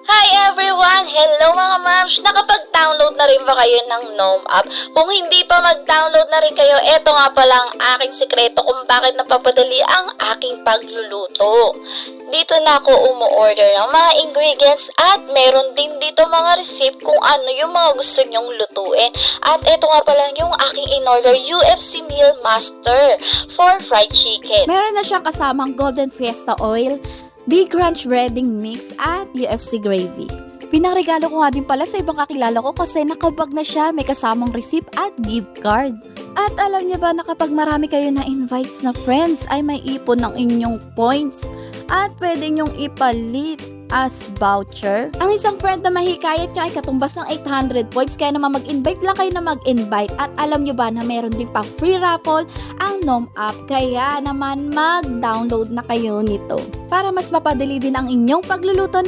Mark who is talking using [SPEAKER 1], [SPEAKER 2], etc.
[SPEAKER 1] Hi everyone! Hello mga mams! Nakapag-download na rin ba kayo ng Gnome app? Kung hindi pa mag-download na rin kayo, eto nga pala ang aking sekreto kung bakit napapadali ang aking pagluluto. Dito na ako umu-order ng mga ingredients at meron din dito mga receipt kung ano yung mga gusto nyong lutuin. At eto nga pala yung aking in-order UFC Meal Master for fried chicken.
[SPEAKER 2] Meron na siyang kasamang Golden Fiesta Oil, Big Ranch Breading Mix at UFC Gravy. Pinangregalo ko nga din pala sa ibang kakilala ko kasi nakabag na siya, may kasamang receipt at gift card. At alam niyo ba na kapag marami kayo na invites na friends ay may ipon ng inyong points at pwede nyong ipalit as voucher. Ang isang friend na mahikayat nyo ay katumbas ng 800 points kaya naman mag-invite lang kayo na mag-invite. At alam nyo ba na meron din pang free raffle ang Gnome app kaya naman mag-download na kayo nito para mas mapadali din ang inyong pagluluto na